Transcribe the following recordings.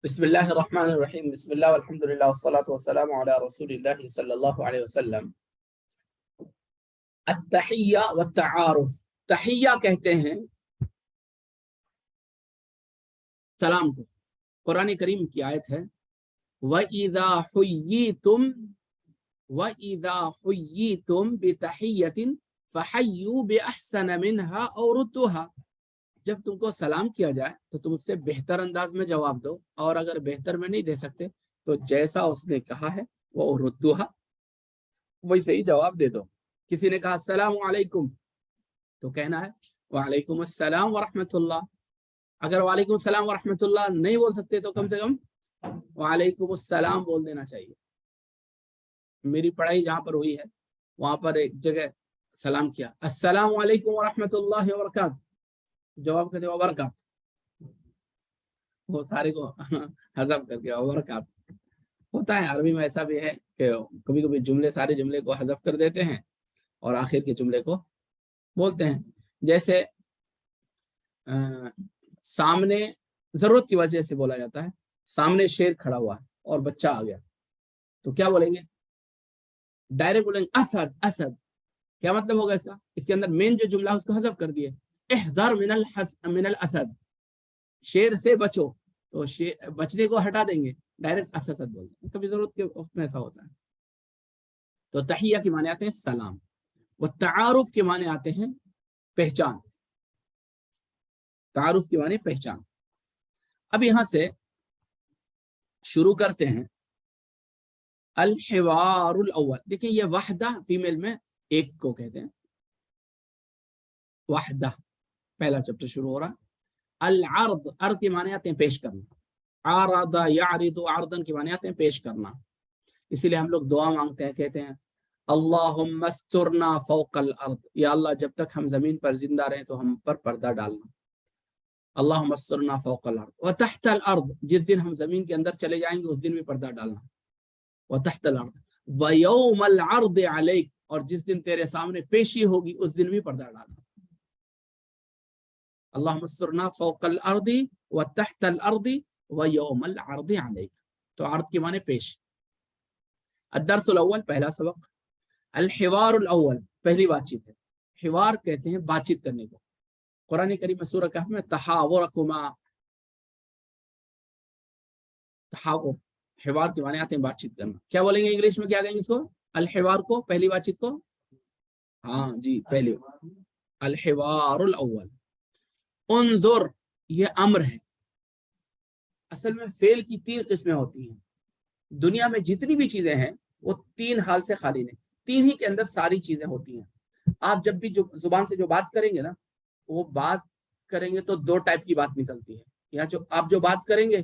بسم اللہ الرحمن الرحیم بسم اللہ والحمد للہ والصلاة والسلام علی رسول اللہ صلی اللہ علیہ وسلم۔ التحیہ والتعارف، تحیہ کہتے ہیں سلام کو۔ قرآن کریم کی آیت ہے وَإِذَا حُيِّيتُم بِتَحِيَّةٍ فَحَيُّوا بِأَحْسَنَ مِنْهَا أَوْ رُدُّوهَا، جب تم کو سلام کیا جائے تو تم اس سے بہتر انداز میں جواب دو، اور اگر بہتر میں نہیں دے سکتے تو جیسا اس نے کہا ہے وہ ردوہا، ویسے ہی جواب دے دو۔ کسی نے کہا السلام علیکم تو کہنا ہے وعلیکم السلام ورحمۃ اللہ۔ اگر وعلیکم السلام ورحمۃ اللہ نہیں بول سکتے تو کم سے کم وعلیکم السلام بول دینا چاہیے۔ میری پڑھائی جہاں پر ہوئی ہے وہاں پر ایک جگہ سلام کیا، السلام علیکم ورحمۃ اللہ وبرکاتہ، جواب کہتے وبرکات، وہ سارے کو حذف کر کے وبرکات۔ ہوتا ہے عربی میں ایسا بھی ہے کہ کبھی کبھی جملے سارے جملے کو حذف کر دیتے ہیں اور آخر کے جملے کو بولتے ہیں۔ جیسے سامنے ضرورت کی وجہ سے بولا جاتا ہے، سامنے شیر کھڑا ہوا ہے اور بچہ آ گیا تو کیا بولیں گے؟ ڈائریکٹ بولیں گے اسد اسد۔ کیا مطلب ہوگا اس کا؟ اس کے اندر مین جو جملہ اس کو حذف کر دیے، احذر من الاسد، شیر سے بچو، تو بچنے کو ہٹا دیں گے، ڈائریکٹ اسد بولتے ہیں۔ کبھی ضرورت کے وقت میں ایسا ہوتا ہے۔ تو تحیہ کے معنی آتے ہیں سلام، وہ تعارف کے معنی آتے ہیں پہچان، تعارف کے معنی پہچان۔ اب یہاں سے شروع کرتے ہیں الحوار الاول۔ دیکھیں یہ وحدہ فیمیل میں ایک کو کہتے ہیں، وحدہ پہلا چیپٹر شروع ہو رہا۔ العرض، عرض کے معنی آتے ہیں پیش کرنا، عرض یعرض عرضاً کے معنی آتے ہیں پیش کرنا۔ اسی لیے ہم لوگ دعا مانگتے ہیں، کہتے ہیں اللہم استرنا فوق الارض، یا اللہ جب تک ہم زمین پر زندہ رہیں تو ہم پر پردہ ڈالنا، اللہم استرنا فوق الارض وتحت الارض، جس دن ہم زمین کے اندر چلے جائیں گے اس دن بھی پردہ ڈالنا، وتحت الارض ویوم العرض علیک، اور جس دن تیرے سامنے پیشی ہوگی اس دن بھی پردہ ڈالنا، اللہم استرنا فوق الارض وتحت الارض ویوم العرض علیک۔ تو عرض کے معنی پیش۔ الدرس الاول، پہلا سبق، الحوار الاول، پہلی بات چیت ہے۔ حوار کہتے ہیں بات چیت کرنے کو۔ قرآن کریم میں سورہ کہف میں تحاورکما، تحاور حوار کے معنی آتے ہیں بات چیت کرنا۔ کیا بولیں گے انگلش میں، کیا کہیں گے اس کو؟ الحوار کو، پہلی بات چیت کو، ہاں جی پہلی، الحوار الاول۔ انظر، یہ امر ہے۔ اصل میں فعل کی تین قسمیں ہوتی ہیں۔ دنیا میں جتنی بھی چیزیں ہیں وہ تین حال سے خالی نہیں، تین ہی کے اندر ساری چیزیں ہوتی ہیں۔ آپ جب بھی جو زبان سے جو بات کریں گے نا، وہ بات کریں گے تو دو ٹائپ کی بات نکلتی ہے، یا جو آپ جو بات کریں گے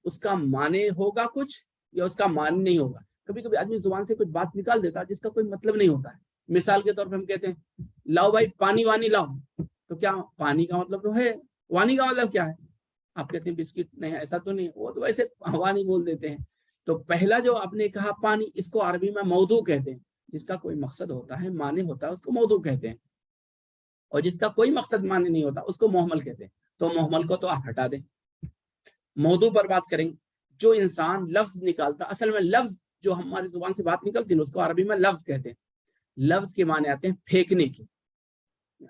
اس کا معنی ہوگا کچھ یا اس کا معنی نہیں ہوگا۔ کبھی کبھی آدمی زبان سے کچھ بات نکال دیتا ہے جس کا کوئی مطلب نہیں ہوتا ہے۔ مثال کے طور پہ ہم کہتے ہیں لاؤ بھائی پانی وانی لاؤ، تو کیا پانی کا مطلب تو ہے، وانی کا مطلب کیا ہے؟ آپ کہتے ہیں بسکٹ، نہیں ایسا تو نہیں، وہ تو ویسے وانی بول دیتے ہیں۔ تو پہلا جو آپ نے کہا پانی، اس کو عربی میں موضوع کہتے ہیں، جس کا کوئی مقصد ہوتا ہے، معنی ہوتا ہے، اس کو موضوع کہتے ہیں، اور جس کا کوئی مقصد معنی نہیں ہوتا اس کو محمل کہتے ہیں۔ تو محمل کو تو آپ ہٹا دیں، موضوع پر بات کریں۔ جو انسان لفظ نکالتا، اصل میں لفظ جو ہماری زبان سے بات نکلتی ہے اس کو عربی میں لفظ کہتے ہیں۔ لفظ کے معنی آتے ہیں پھینکنے کے۔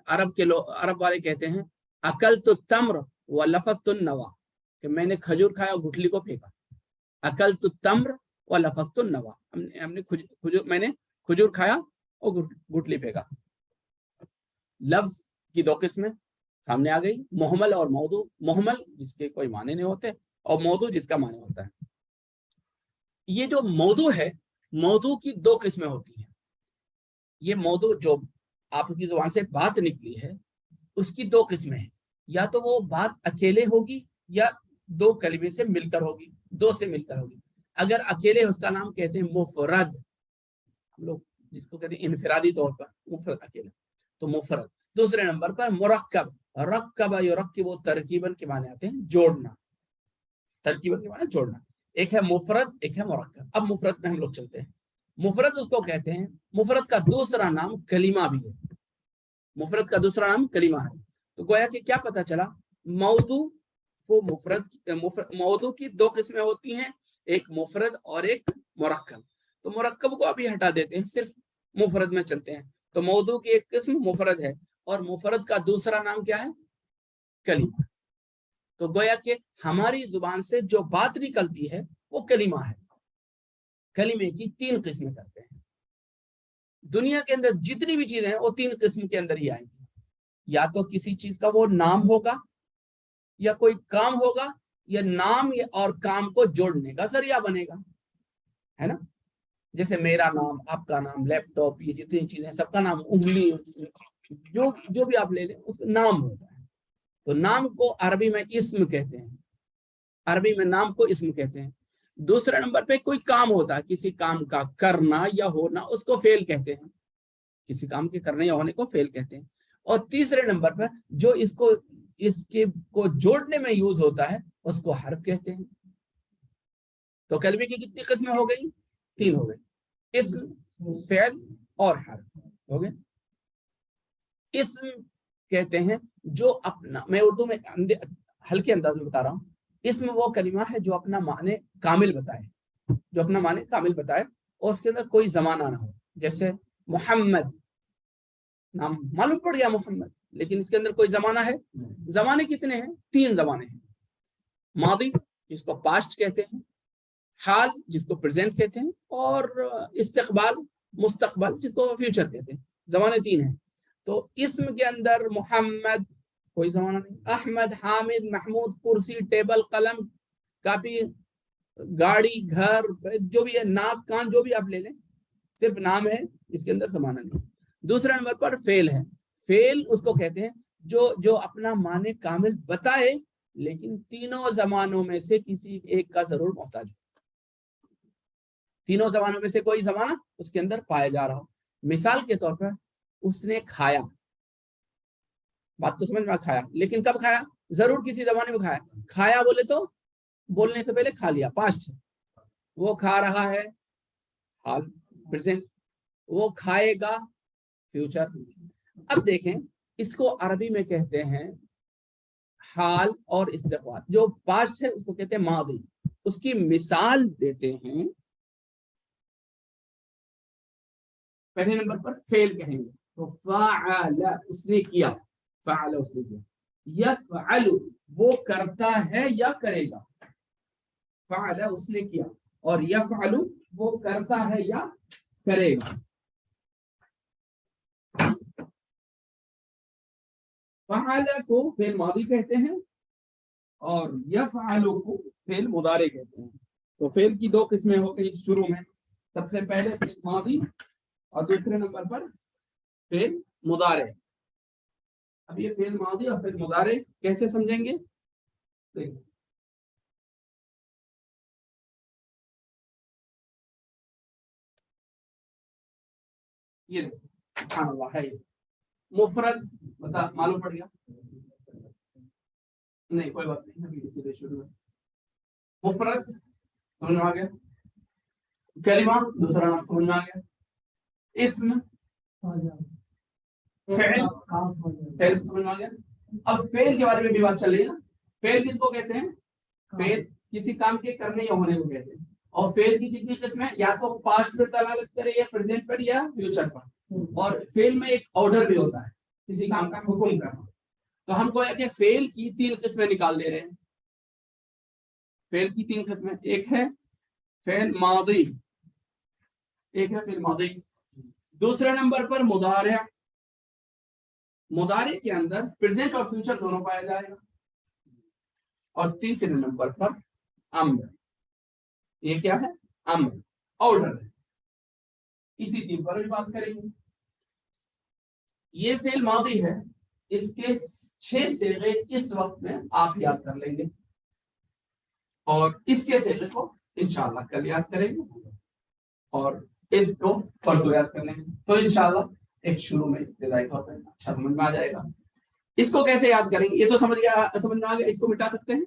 عرب والے کہتے ہیں اکلت التمر ولفظت النوا، کہ میں نے کھجور کھایا اور گٹھلی کو پھینکا۔ اکلت التمر ولفظت النوا، میں نے کھجور کھایا اور گٹھلی پھینکا۔ لفظ کی دو قسمیں سامنے آ گئی، محمل اور موضوع۔ محمل جس کے کوئی معنی نہیں ہوتے، اور موضوع جس کا معنی ہوتا ہے۔ یہ جو موضوع ہے، موضوع کی دو قسمیں ہوتی ہیں۔ یہ موضوع جو آپ کی زبان سے بات نکلی ہے اس کی دو قسمیں ہیں، یا تو وہ بات اکیلے ہوگی یا دو کلمے سے مل کر ہوگی، دو سے مل کر ہوگی۔ اگر اکیلے اس کا نام کہتے ہیں مفرد، ہم لوگ جس کو کہتے ہیں انفرادی طور پر مفرد، اکیلے تو مفرد۔ دوسرے نمبر پر مرکب، رکب یرکب، وہ ترکیباً کے معنی آتے ہیں جوڑنا، ترکیباً کے معنی جوڑنا۔ ایک ہے مفرد، ایک ہے مرکب۔ اب مفرد میں ہم لوگ چلتے ہیں۔ مفرد اس کو کہتے ہیں، مفرد کا دوسرا نام کلمہ بھی ہے، مفرد کا دوسرا نام کلمہ ہے۔ تو گویا کہ کیا پتہ چلا، موضوع को मौदू की दो किस्में होती हैं, एक मुफरद और एक मुरक्कब। तो मुरक्कब को अभी हटा देते हैं, सिर्फ मुफरद में चलते हैं। तो मौदू की एक किस्म मुफरद है, और मुफरद का दूसरा नाम क्या है? कलीमा। तो गोया कि हमारी जुबान से जो बात निकलती है वो कलीमा है। कलीमे की तीन किस्में करते हैं। दुनिया के अंदर जितनी भी चीजें हैं वो तीन किस्म के अंदर ही आएंगी। या तो किसी चीज का वो नाम होगा, या कोई काम होगा, या नाम और काम को जोड़ने का जरिया बनेगा, है ना। जैसे मेरा नाम, आपका नाम, लैपटॉप, ये जितनी चीजें सबका नाम, उंगली, जो भी आप ले लें उसका नाम होता है। तो नाम को अरबी में इस्म कहते हैं, अरबी में नाम को इस्म कहते हैं। दूसरे नंबर पे कोई काम होता है, किसी काम का करना या होना, उसको फेल कहते हैं। किसी काम के करने या होने को फेल कहते हैं। और तीसरे नंबर पर जो इसके को जोड़ने में यूज होता है उसको हर्फ कहते हैं। तो कलमे की कितनी किस्में हो गई? तीन हो गई, इस्म, फेल और हर्फ हो गए। इस्म कहते हैं जो अपना, मैं उर्दू में हल्के अंदाज में बता रहा हूँ, इस्म वो कलिमा है जो अपना माने कामिल बताए, जो अपना माने कामिल बताए और उसके अंदर कोई जमाना ना हो। जैसे मोहम्मद, नाम मालूम पड़ गया मोहम्मद, लेकिन इसके अंदर कोई जमाना है? जमाने कितने हैं? तीन जमाने हैं। मादी जिसको पास्ट कहते हैं, हाल जिसको प्रेजेंट कहते हैं, और इस्तकबाल, मुस्तकबल जिसको फ्यूचर कहते हैं। जमाने तीन हैं। तो इस्म के अंदर मोहम्मद कोई जमाना नहीं, अहमद, हामिद, महमूद, कुर्सी, टेबल, कलम, कापी, गाड़ी, घर, जो भी है, नाक, कान, जो भी आप ले लें, सिर्फ नाम है, इसके अंदर जमाना नहीं। दूसरे नंबर पर फेल है। फेल उसको कहते हैं जो अपना माने कामिल बताए, लेकिन तीनों जमानों में से किसी एक का जरूर मोहताज हो। तीनों जमानों में से कोई जमाना उसके अंदर पाया जा रहा हो। मिसाल के तौर पर उसने खाया, बात तो समझ में, खाया, लेकिन कब खाया? जरूर किसी जमाने में खाया। खाया बोले तो बोलने से पहले खा लिया, पास्ट। वो खा रहा है, हाल, प्रेजेंट। वो खाएगा, फ्यूचर। अब देखें, इसको अरबी में कहते हैं हाल और इस्तिक़बाल। जो पास्ट है उसको कहते हैं मादी। उसकी मिसाल देते हैं। पहले नंबर पर फेल कहेंगे तो फ़अल, उसने किया, फ़अल उसने किया। यफ़अलु वो करता है या करेगा, फ़अल उसने किया, और यफ़अलु वो करता है या करेगा। फ़अल को फेल मादी कहते हैं और यफ़अलु को फेल मुदारे कहते हैं। तो फेल की दो किस्में हो गई शुरू में। सबसे पहले फेल मादी और दूसरे नंबर पर फेल मुदारे। अब ये फेल मादी और फेल मुदारे कैसे समझेंगे? ये देखो है, मुफरद बता, मालूम पड़ गया? नहीं कोई बात नहीं, अभी सीधे शुरू है। मुफरद समझ में आ गया, कलिमा दूसरा नाम समझ में आ गया, इस्म, फेल समझ में आ गया। अब फेल के बारे में भी बात चल रही है ना। फेल किसको कहते हैं? फेल किसी काम के करने या होने को कहते हैं। और फेल की कितनी किस्म है? या तो पास्ट पर दलालत करे, या प्रेजेंट पर, या फ्यूचर पर। और फेल में एक ऑर्डर भी होता है, किसी काम का हुक्म करना। तो हम को फेल की तीन किस्में निकाल दे रहे हैं। फेल की तीन किस्में, एक है फेल मादी, एक है फेल मादी। दूसरे नंबर पर मुदारे। मुदारे के अंदर प्रेजेंट और फ्यूचर दोनों पाया जाएगा। और तीसरे नंबर पर अम्र। ये क्या है? अम्र, ऑर्डर है। इसी तीन पर भी बात करेंगे। ये फेल मादी है, इसके 6 सेगे इस वक्त में आप याद कर लेंगे, और इसके सेगे को इंशाल्लाह कल याद करेंगे, और इसको परसों याद कर लेंगे। तो इंशाल्लाह एक शुरू में इब्तिदाई तौर पर अच्छा समझ में आ जाएगा। इसको कैसे याद करेंगे? ये तो समझ में आ गया। इसको मिटा सकते हैं।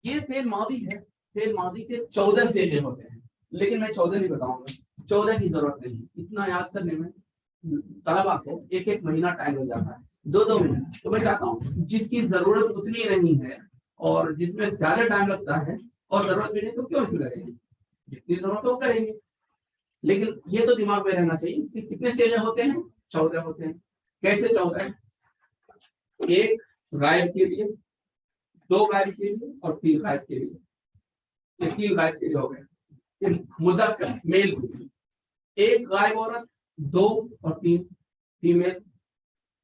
ये फेल मादी है। फेल मादी के 14 सेगे होते हैं, لیکن میں 14 نہیں بتاؤں گا, 14 کی ضرورت نہیں, اتنا یاد کرنے میں طلبا کو ایک ایک مہینہ ٹائم ہو جاتا ہے, 2 مہینے. تو میں چاہتا ہوں جس کی ضرورت اتنی نہیں ہے اور جس میں زیادہ ٹائم لگتا ہے اور ضرورت بھی نہیں تو کیوں اس میں لگیں گے, جتنی ضرورت ہو کریں گے. لیکن یہ تو دماغ میں رہنا چاہیے کہ کتنے سیلے ہوتے ہیں, 14 ہوتے ہیں. کیسے 14 ہے؟ ایک غائب کے لیے, 2 غائب کے لیے اور 3 غائب کے لیے. یہ 3 غائب کے لیے ہو گئے مذکر میل کے لیے. ایک غائب عورت, 2 اور 3 فیمیل,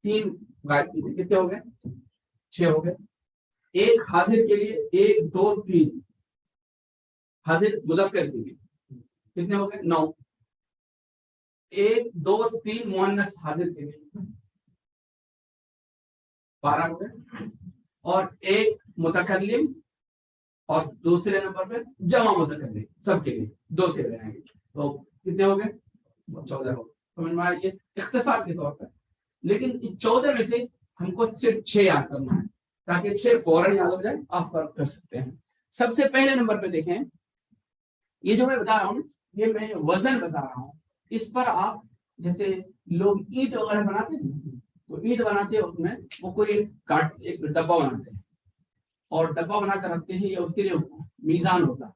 3 غائب کے لیے کتنے ہو گئے, 6 ہو گئے. ایک حاضر کے لیے 1 2 3 حاضر مذکر کے لیے کتنے ہو گئے, 9. 1 2 3 مؤنث حاضر کے لیے 12 ہو گئے. اور ایک متکلم اور دوسرے نمبر پہ جمع متکلم سب کے لیے 2 سے رہیں گے, تو کتنے ہو گئے, 14 ہو گئے. سمجھ میں آئیے اختصار کے طور پر. لیکن ان 14 میں سے ہم کو صرف 6 یاد کرنا ہے تاکہ 6 فوراً یاد ہو جائے, آپ فرق کر سکتے ہیں. سب سے پہلے نمبر پہ دیکھیں, یہ جو میں بتا رہا ہوں یہ میں وزن بتا رہا ہوں. اس پر آپ جیسے لوگ اینٹ وغیرہ بناتے ہیں تو اینٹ بناتے ہیں, اس میں وہ کوئی ایک ڈبہ بناتے ہیں اور ڈبہ بنا کر رکھتے ہیں, یا اس کے لیے میزان ہوتا ہے.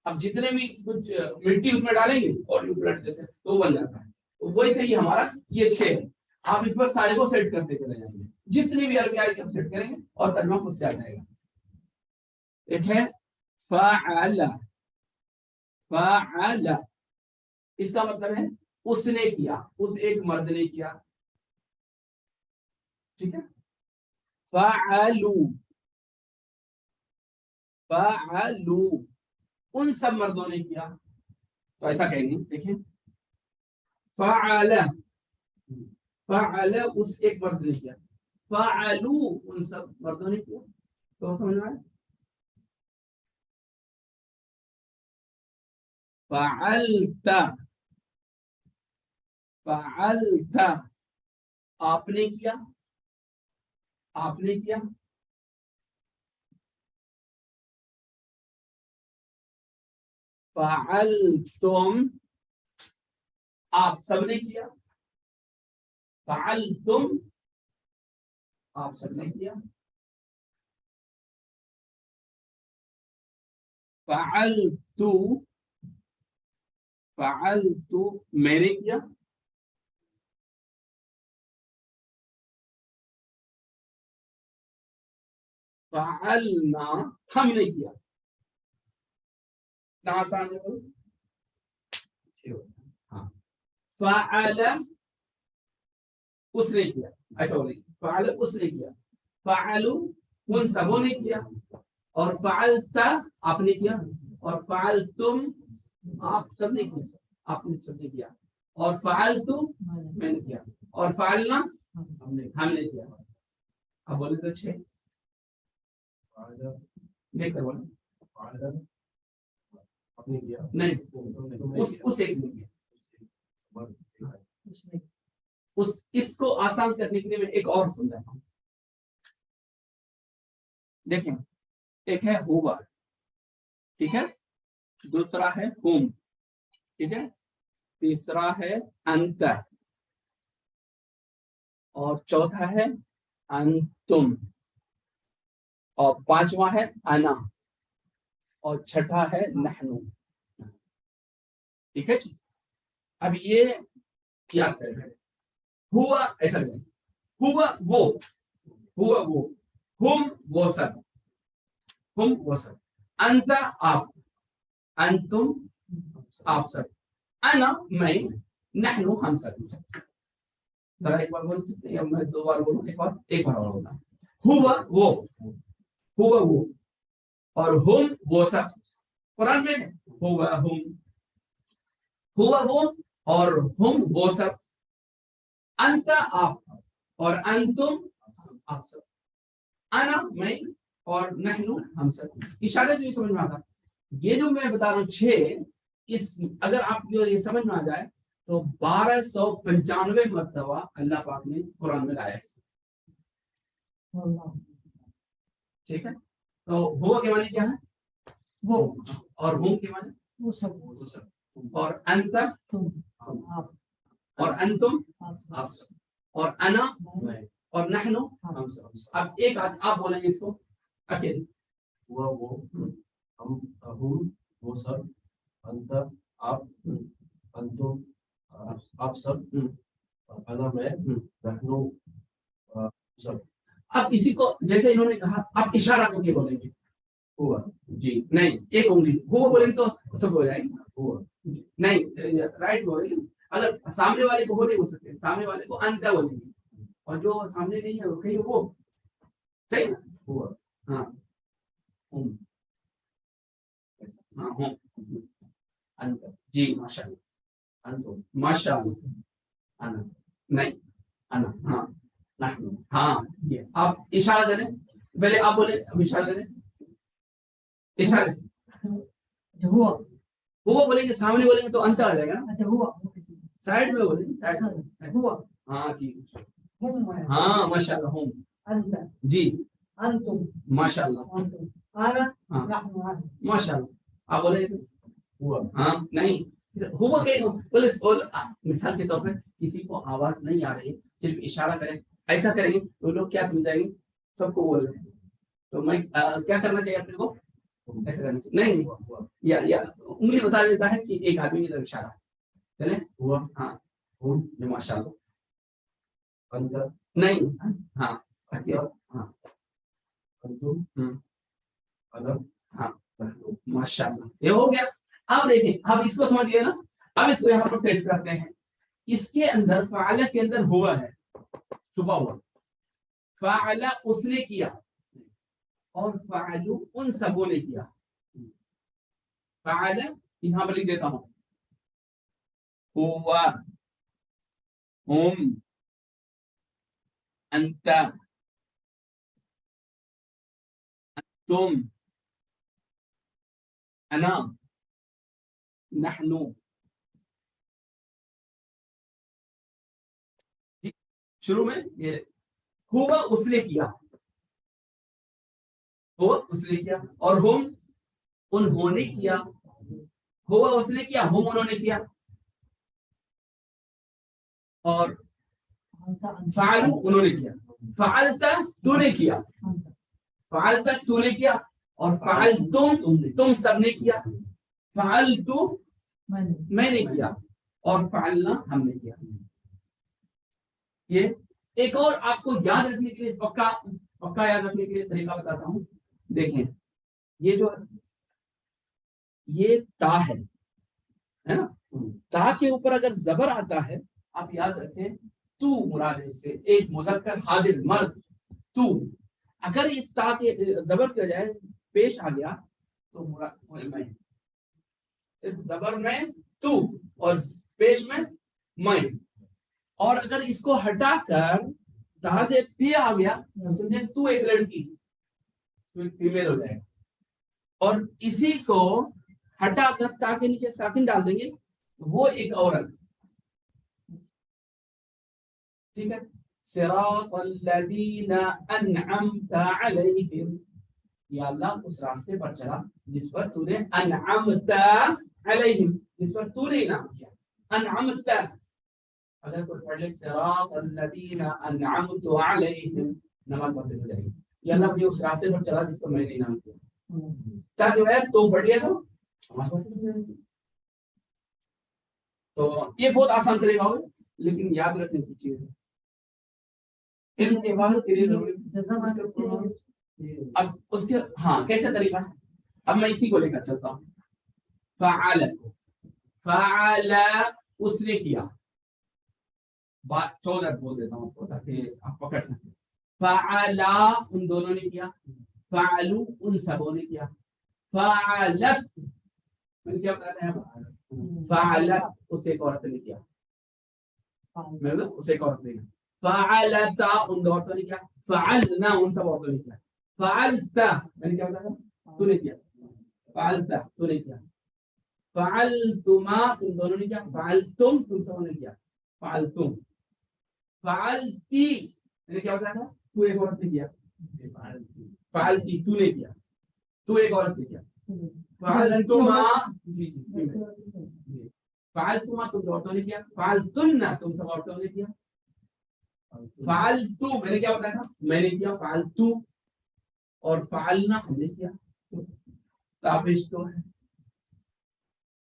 اب جتنے بھی کچھ مٹی اس میں ڈالیں گے اور پلٹ دیتے ہیں تو وہ بن جاتا ہے. تو وہی صحیح ہمارا یہ 6 ہے. آپ اس پر سارے کو سیٹ کرتے چلے جائیں گے, جتنی بھی عربی آئے گی سیٹ کریں گے اور ترجمہ خود سے آ جائے گا. ایک ہے فعل, فعل اس کا مطلب ہے اس نے کیا, اس ایک مرد نے کیا. ٹھیک ہے. فعلوا, فعلوا ان سب مردوں نے کیا. تو ایسا کہیں گے, دیکھیں فعل, فعل اس ایک مرد نے کیا, فعلوا ان سب مردوں نے کیا. تو سمجھ میں آئے, فعلت, فعلت آپ نے کیا, آپ نے کیا. فعلتم آپ سب نے کیا, فعلتم آپ سب نے کیا. فعلت, فعلت میں نے کیا. فعلنا ہم نے کیا. آسان ہے. ہاں, فعل اس نے کیا, ایسا بولیں, فعل اس نے کیا. فعلوا ان سبوں نے کیا, اور فعلت آپ نے کیا, اور فعلتم آپ سب نے کیا, آپ نے سب نے کیا. اور فعلتم میں نے کیا, اور فعلنا ہم نے کیا. اب بولے تو 6 لے کر بولے نہیں, اس ایک نے کیا. اس کو آسان کرنے کے لیے میں ایک اور سمجھاتا ہوں. دیکھیں, ایک ہے ہوا, ٹھیک ہے, دوسرا ہے ہوم, ٹھیک ہے, تیسرا ہے انت, اور چوتھا ہے انتم, اور 5واں ہے انا, اور 6واں ہے نحنو. ٹھیک ہے. اب یہ کیا کریں, ہوا ایسا کریں, ہوا وہ, ہوا وہ, ہم وہ سب, ہم وہ سب, انت آپ, انتم آپ سب, انا میں, نحنو ہم سب. ذرا ایک بار بول سکتے ہیں, میں 2 بار بولوں, ایک بار اور ہوگا. ہوا وہ, ہوا وہ, اور ہم وہ سب. قرآن میں ہوا ہم, ہوا وہ اور ہم وہ سب, انت آپ اور انتم آپ سب, انا میں اور نحنو ہم سب. اشارے سے بھی سمجھ میں آتا. یہ جو میں بتا رہا ہوں 6, اس اگر آپ کو یہ سمجھ میں آ جائے تو 1295 مرتبہ اللہ پاک نے قرآن میں لایا ہے. ٹھیک ہے. تو ہوا کے معنی کیا ہے, وہ, اور ہم کے معنی وہ سب. اور انت تم آپ اور انتم آپ سب اور انا میں اور نحن. ہم سب اب ایک آپ بولیں گے اس کو اکیلے. وہ ہم وہ سب انت آپ انتم آپ سب انا میں نحنو سب. اب اسی کو جیسے انہوں نے کہا آپ اشارہ کو کیا بولیں گے؟ ہوا جی نہیں ایک انگلی وہ بولیں تو سب ہو جائے گا. ہوا نہیں رائٹ بولیں گے. اگر سامنے والے کو وہ نہیں بول سکتے سامنے والے کو انت بولیں گے اور جو سامنے نہیں ہے کہیں وہ صحیح نا. ہوا ہاں ہوں ہاں ہوں انت جی ماشاء اللہ انتم ماشاء اللہ. انا نہیں انا ہاں نحنو ہاں یہ آپ اشارہ کریں پہلے آپ بولے اب اشارہ کریں اشارے سے. اچھا ہوا وہ بولیں گے سامنے بولیں گے تو انت آ جائے گا نا. اچھا ہوا سائڈ میں بولیں گے سائڈ میں. ہوا ہاں جی ہم ہاں ماشاء اللہ ہوں انت جی انتم ماشاء اللہ انتم انا ہاں نحن نحن ماشاء اللہ. آپ بولے ہوا ہاں نہیں ہوا کہ بولے مثال کے طور پہ کسی کو آواز نہیں آ رہی صرف اشارہ کریں ایسا کریں گے تو لوگ کیا سمجھائیں گے سب کو بول رہے ہیں. تو میں کیا کرنا چاہیے اپنے کو ایسا کرنا چاہیے نہیں یا انگلی بتا دیتا ہے کہ ایک آدمی کی طرف اشارہ چلے. ہوا ہاں ہم ماشاء اللہ انت نہیں ہاں ہاں انتم انا ہاں نحنو ماشاء اللہ یہ ہو گیا. اب دیکھیں اب اس کو سمجھ گئے نا. اب اس کو یہاں پر سیٹ کرتے ہیں. اس کے اندر فعل کے اندر ہوا ہے چھپا ہوا. فعل اس نے کیا اور فعل ان سبوں نے کیا. فعل یہاں پر لکھ دیتا ہوں ہوا ہم انت تم انا نحن. شروع میں یہ ہوا اس نے کیا ہوا اس نے کیا اور ہم انہوں نے کیا. ہوا اس نے کیا ہم انہوں نے کیا اور فعل انہوں نے کیا. فعلت تو نے کیا فعلت تو نے کیا اور فعل تم سب نے کیا. فعلت میں نے کیا اور فعلنا ہم نے کیا. یہ ایک اور آپ کو یاد رکھنے کے لیے پکا یاد رکھنے کے لیے طریقہ بتاتا ہوں. دیکھیں یہ جو یہ تا ہے نا. تا کے اوپر اگر زبر آتا ہے آپ یاد رکھیں تو مراد ہے اس سے ایک مذکر حاضر مرد تو. اگر یہ تا کے زبر کی بجائے پیش آ گیا تو مراد میں صرف زبر میں تو اور پیش میں میں. اور اگر اس کو ہٹا کر تا سے تی آ گیا سمجھے تو ایک لڑکی تو ایک فیمیل ہو جائے گا. اور اسی کو ہٹا کر تا کے نیچے ساکن ڈال دیں گے وہ ایک عورت. ٹھیک ہے. صراط الذین انعمت علیہم یا اللہ اس راستے پر چلا جس پر تو نے انعمت علیہم جس پر تو نے انعام کیا. انعمت اگر کوئی پڑھ لے صراط الذین انعمت علیہم نماز پڑھتے ہو جائے گی یا اللہ مجھے اس راستے پر چلا جس پر میں نے انعام کیا. تاکہ میں تم پڑھ لیا تو نماز پڑھتے ہو جائے گی. تو یہ بہت آسان طریقہ ہوگا لیکن یاد رکھنے کی چیز ہے. علم کے بعد کے لیے ضروری. اب اس کے ہاں کیسے طریقہ ہے. اب میں اسی کو لے کر چلتا ہوں. فعل فعل اس نے کیا بات 14 بول دیتا ہوں تاکہ آپ پکڑ سکیں. فعلا ان دونوں نے کیا. فعلو ان سبوں نے کیا. فعلت میں کیا بتاتے ہیں فعلت اسے ایک عورت نے کیا. اسے ایک عورت نے کیا. فعلتا ان دو عورتوں نے کیا. فعلنا ان سب عورتوں نے کیا. فعلتا میں نے کیا بتایا تو نے کیا. فعلتا تو نے کیا. فعلتما تم دونوں نے کیا. فعلتم تم سبوں نے کیا. فعلتم. فعلتی میں نے کیا بتایا تھا تو ایک عورت نے کیا. فعلتی تو نے کیا. تو ایک عورت نے کیا. फालतुमा, जी जी, फालतुमा तुम औरतों ने किया, फालतुन्ना तुम सब औरतों ने किया, फालतू मैंने क्या बताया था, मैंने किया फालतू, और फालना हमने किया। ताबिश तो है,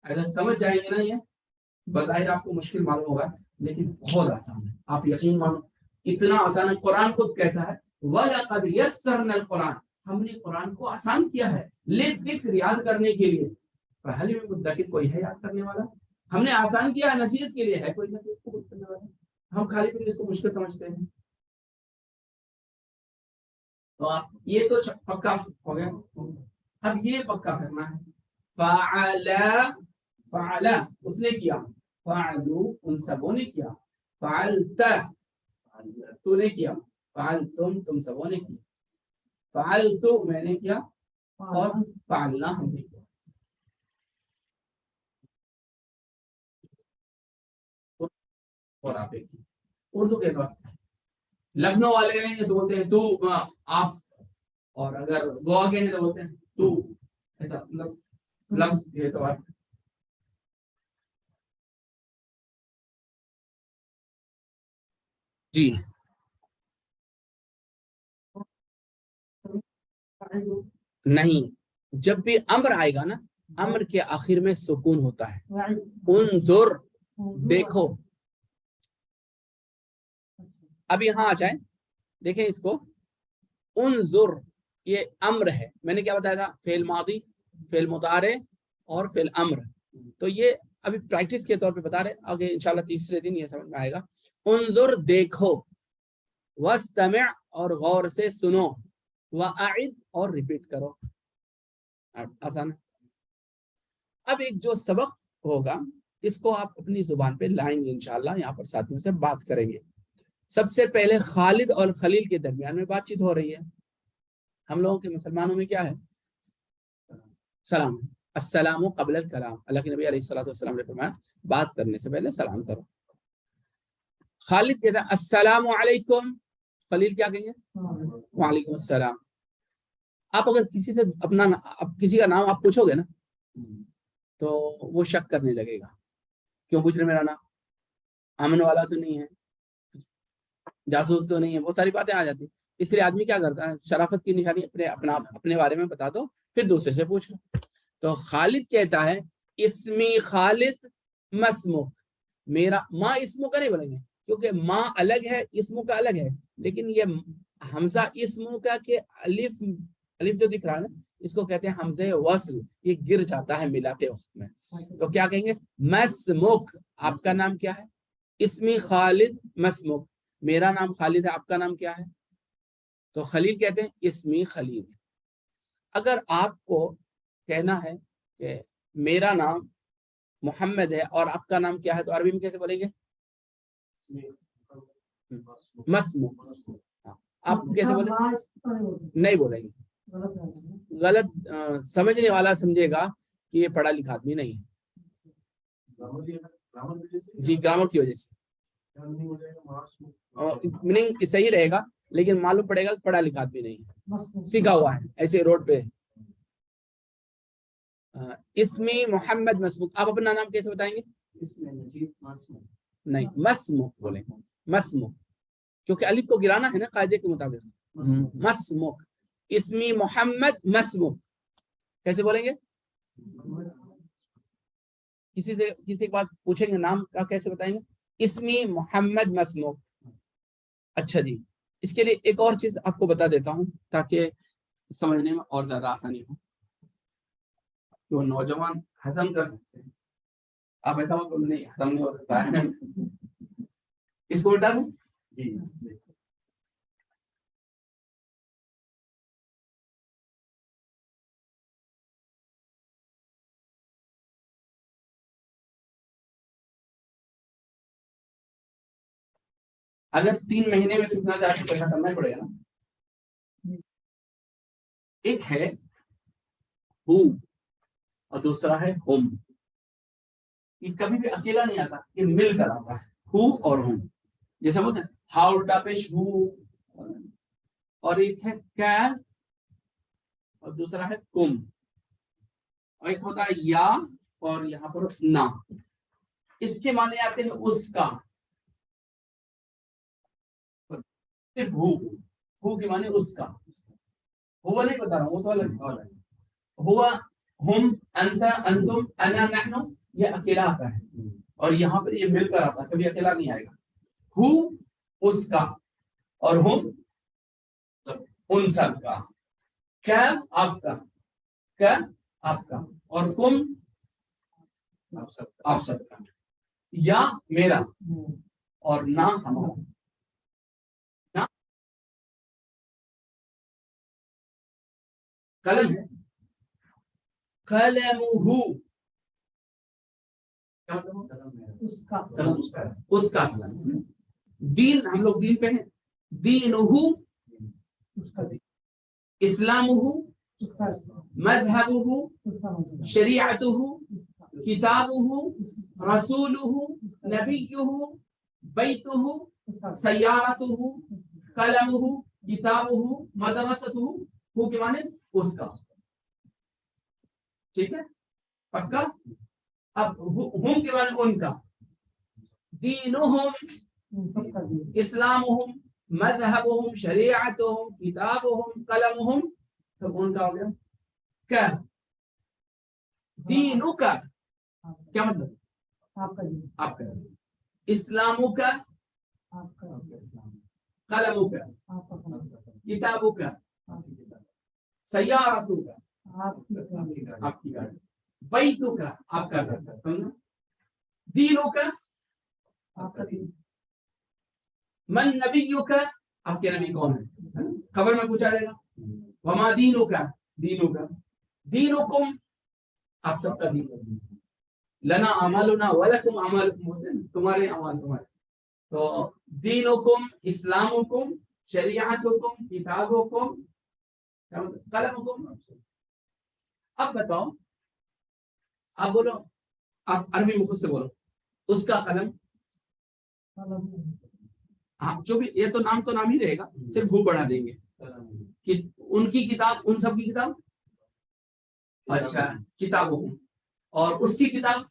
अगर समझ जाएंगे ना ये, बज़ाहिर आपको मुश्किल मालूम होगा लेकिन बहुत आसान है, आप यकीन मानो इतना आसान है। कुरान खुद कहता है वलक़द यस्सरनल कुरान, हमने कुरान को आसान किया है लिज़िक्र, याद करने के लिए। पहले में मुद्दकिर कोई है याद करने वाला? हमने आसान किया है नसीहत के लिए, है कोई नसीहत कबूल करने वाला? हम खाली फिर इसको मुश्किल समझते हैं। तो आप ये तो पक्का हो गया, अब ये पक्का करना है। फ़अला, फ़अला उसने किया, फ़अलू उन सबों ने किया, फ़अलता तूने किया, फ़अलतुम तुम सबों ने किया, फ़अलतु मैंने किया, और फ़अलना हमने किया। और आप एक उर्दू के बाद लखनऊ वाले कहेंगे तो बोलते हैं तू, आप, और अगर गोवा के हैं तो बोलते हैं तू, ऐसा मतलब लफ्ज ये तो बात। जी नहीं, जब भी अम्र आएगा ना, अम्र के आखिर में सुकून होता है। उन्जुर देखो, अब यहाँ आ जाए, देखें इसको, उन्जुर ये अम्र है, मैंने क्या बताया था, फेल मादी, फेल मुतारे और फेल अम्र। तो ये अभी प्रैक्टिस के तौर पे बता रहे, आगे इंशाल्लाह तीसरे दिन ये समझ में आएगा। उन्जुर देखो, वस्तमिअ और गौर से सुनो, वअइद और रिपीट करो। आसान है। अब एक जो सबक होगा इसको आप अपनी जुबान पे लाएंगे इंशाल्लाह, यहाँ पर साथियों से बात करेंगे। सबसे पहले खालिद और खलील के दरमियान में बातचीत हो रही है। हम लोगों के मुसलमानों में क्या है, सलाम, अस्सलामु क़ब्ल अल कलाम, अल्लाह के नबी अलैहिस्सलातु वस्सलाम ने फरमाया बात करने से पहले सलाम करो। खालिद कहता है अस्सलामु अलैकुम, खलील क्या कहेंगे, वालेकुम अस्सलाम। आप अगर किसी से अपना किसी का नाम आप पूछोगे ना तो वो शक करने लगेगा, क्यों पूछ रहे मेरा नाम, अमन वाला तो नहीं है, जासूस तो नहीं है, बहुत सारी बातें आ जाती। इसलिए आदमी क्या करता है, शराफत की निशानी अपने बारे में बता दो, फिर दूसरे से पूछ लो। तो खालिद कहता है इसमी खालिद मस्मुक, मेरा, माँ इस्मु का नहीं बोलेंगे क्योंकि माँ अलग है, इस्मु का अलग है, लेकिन ये हमजा इस्मु का के अलिफ, अलिफ जो दिख रहा है ना इसको कहते हैं हमजे वस्ल, ये गिर जाता है मिलाते वक्त में। तो क्या कहेंगे, मस्मुक, आपका नाम क्या है, इसमी खालिद मस्मुक, मेरा नाम खालिद है, आपका नाम क्या है। तो खलील कहते हैं इसमी खलील। अगर आपको कहना है कि मेरा नाम मोहम्मद है और आपका नाम क्या है, तो अरबी में कैसे बोलेंगे, मस्मुक। आप कैसे बोले, नहीं बोलेंगे, गलत समझने वाला समझेगा कि ये पढ़ा लिखा आदमी नहीं है। जी ग्रामर की वजह से मीनिंग सही रहेगा, लेकिन मालूम पड़ेगा पढ़ा लिखा आदमी नहीं है, सीखा हुआ है ऐसे रोड पे। इसमें मोहम्मद मस्मुक, आप अपना नाम कैसे बताएंगे, नहीं मस्मुक बोलेंगे, मस्मुक, क्योंकि अलिफ को गिराना है ना कायदे के मुताबिक, मस्मुक, इसमी मोहम्मद मस्मुक कैसे बोलेंगे। किसी के बात पूछेंगे नाम का कैसे बताएंगे, इसमी मोहम्मद मस्मुक। अच्छा जी, इसके लिए एक और चीज आपको बता देता हूं ताकि समझने में और ज्यादा आसानी हो। तो नौजवान हजम कर सकते हैं, आप ऐसा मत नहीं हजम नहीं हो सकता है, इसको उल्टा दूं, अगर 3 महीने में सीखना चाहते तो ऐसा करना ही पड़ेगा ना। एक है हु और दूसरा है हुम, ये कभी भी अकेला नहीं आता, ये मिलकर आता है, हु और हुम। जैसे बोलते हैं हाउ उल्टा पेश हु, और एक है कैन और दूसरा है कुम। और एक होता है या और यहाँ पर ना। इसके माने आते हैं उसका, सिर्फ हु के माने उसका। हुआ नहीं बता रहा हूँ, वो तो अलग है। हुआ, हुम, अंता, अंतुम, अना, नहनु, ये अकेला आता है और यहाँ पर ये मिलकर आता है, कभी अकेला नहीं आएगा। हु उसका और हुम उन सब का, क्या आपका, क्या आपका, और तुम आप सबका, या मेरा और ना हमारा। ना कलम है, कलमुहु, उसका कलम उसका है। उसका कलम। दीन, हम लोग दीन पे हैं, दीनुहु उसका इस्लामुहु उसका मज़हबुहु उसका शरीअतुहु किताबुहु रसूलुहु नबियुहु बैतुहु सय्यारतुहु कलमुहु किताबुहु मदरसतुहु। हु के माने उसका, ठीक है, पक्का। अब हुम के माने उनका, दीनुहुम सबका दीन इस्लामुहुम मज़हबुहुम शरीअतुहुम किताबुहुम कलमुहुम, सब उनका हो गया। क्या दीनुका, क्या मतलब आपका दीन आपका, इस्लामुका आपका कलमुका आपका किताबुका सय्यारतुका आपकी आपकी गाड़ी, बैतुका आपका घर, समझो। दीनुका आपका दीन मन नबियुका, आपके नबी कौन है, खबर में पूछा जाएगा। वमा दीनुका, दीनुका, दीनुकुम आप सबका दीन, लना अमालुना वलकुम अमालुकुम, तुम्हारे अमाल तुम्हारे। तो दीनुकुम इस्लामुकुम शरीअतुकुम किताबुकुम कलमुकुम। अब बताओ, आप बोलो, आप अरबी में खुद से बोलो, उसका कलम। हाँ, जो भी, ये तो नाम ही रहेगा, सिर्फ हु बढ़ा देंगे कि उनकी किताब, उन सब की किताब, अच्छा किताबों, और उसकी किताब,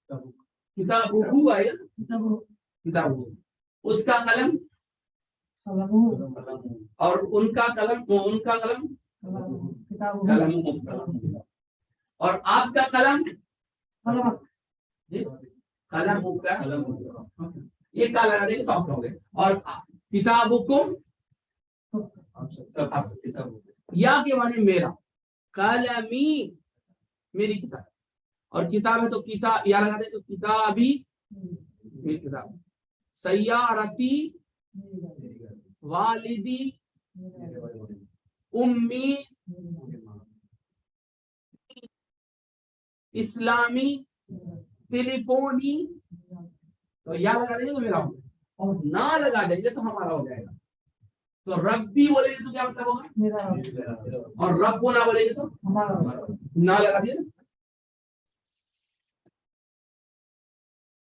किताब हु आएगा, किताब, उसका कलम और उनका कलम, उनका कलम कलम, और आपका कलम कलम होगा, ये का लगा देंगे तो आप कहोगे। और किताबुकुम या के माने मेरा, कलमी मेरी किताब, और किताब है तो किताब या लगा देंगे तो किताबी मेरी किताब, सय्यारती वालिदी उम्मी इस्लामी टेलीफोनी, तो या लगा देंगे तो मेरा हो गया, और ना लगा देंगे तो हमारा हो जाएगा। तो रब्बी बोलेंगे तो क्या मतलब होगा मेरा और रब्बो ना बोलेंगे तो हमारा ना लगा दिया।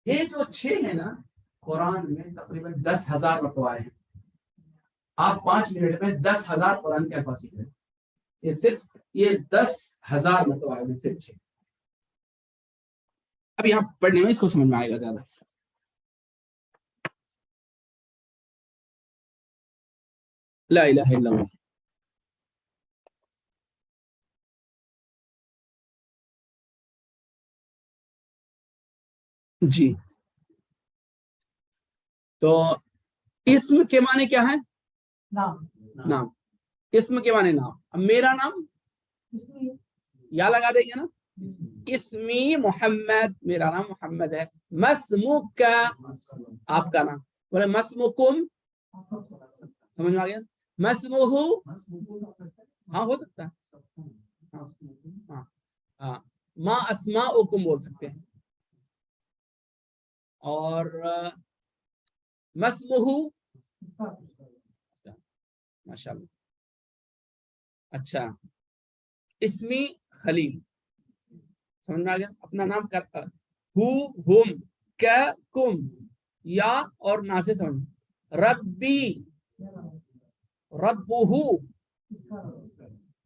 ये जो 6 है ना, कुरान में तकरीबन 10,000 मरतबा आए हैं। आप 5 मिनट में 10,000 कुरान के अल्फाज सीख रहे हैं, ये सिर्फ ये 10,000 मरतबा आए हैं, सिर्फ 6। अब यहाँ पढ़ने में इसको समझ में आएगा ज्यादा। ला इलाहा इल्लल्लाह, जी। तो इस्म के माने क्या है, नाम नाम, इस्म के माने नाम। अब मेरा नाम इसलिए या लगा देंगे ना, इस्मी मोहम्मद, मेरा नाम मोहम्मद है। मस्मुका आपका नाम, बोले मस्मुकुम, समझ में आ गया। मस्मुहु, हाँ हो सकता है, हाँ हाँ, मा अस्माउकुम बोल सकते हैं। और मस्मुहु, माशाल्लाह, अच्छा, इस्मी खलील, समझ में आ गया, अपना नाम करता। हु हुम क कुम, या और ना से समझ। रब्बी रब्बुहु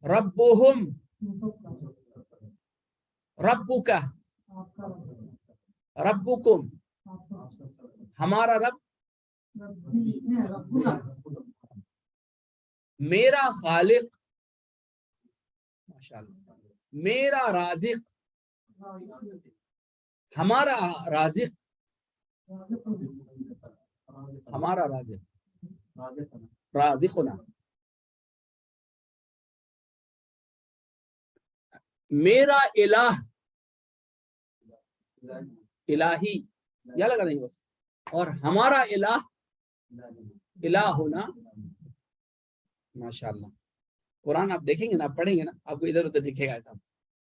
रब्बुहुम रब्बुका, आपका रब्बुकुम, आपका हमारा रब, रब्बी है रब्बुना मेरा खालिक, माशाअल्लाह, मेरा राजिक, हमारा राजिक, हमारा राजिक, राजिकुना, मेरा इलाह, इलाही, या लगा देंगे बस, और हमारा इलाह, इलाहुना। माशाअल्लाह, कुरान आप देखेंगे ना, आप पढ़ेंगे ना, आपको इधर उधर दिखेगा ऐसा,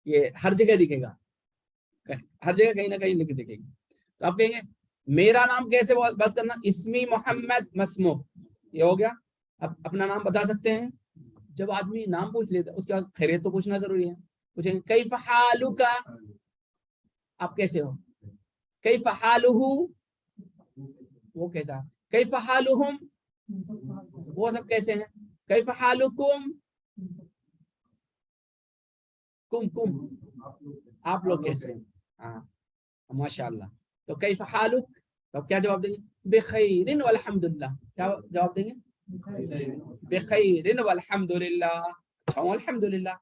ये हर जगह दिखेगा, हर जगह कहीं ना कहीं लिख दिखेगी। तो आप कहेंगे मेरा नाम कैसे बात करना, इस्मी मोहम्मद मस्मू, ये हो गया। अब अपना नाम बता सकते हैं। जब आदमी नाम पूछ लेता है उसके बाद खैरियत तो पूछना जरूरी है। पूछेंगे कैफ हालुका, आप कैसे हो, कैफ हालुहु, वो कैसा, कैफ हालुहुम, वो सब कैसे हैं, कैफ हालुकुम, कुम कुम, आप लोग कैसे हैं। हाँ माशाअल्लाह। तो कैफ हालुक, तो क्या जवाब देंगे, बिखैरिन वल्हम्दुलिल्लाह, क्या जवाब देंगे, बिखैरिन वल्हम्दुलिल्लाह, अच्छा अल्हम्दुलिल्लाह।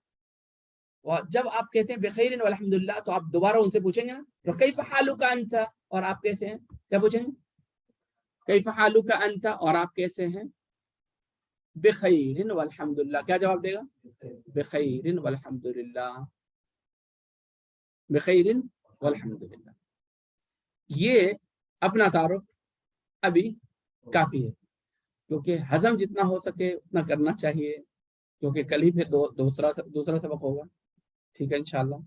और जब आप कहते हैं बिखैरिन वल्हम्दुलिल्लाह तो आप दोबारा उनसे पूछेंगे ना, तो कैफ हालुका अंता, और आप कैसे हैं, क्या पूछेंगे, कैफ हालुका अंता, और आप कैसे हैं, बिखैरिन वल्हम्दुलिल्लाह, क्या जवाब देगा, बिखैरिन वल्हम्दुलिल्लाह, बिखैरिन वल्हम्दुलिल्लाह। ये अपना तारुफ अभी काफी है, क्योंकि हजम जितना हो सके उतना करना चाहिए, क्योंकि कल ही फिर दूसरा सबक होगा। ठीक है इंशाल्लाह।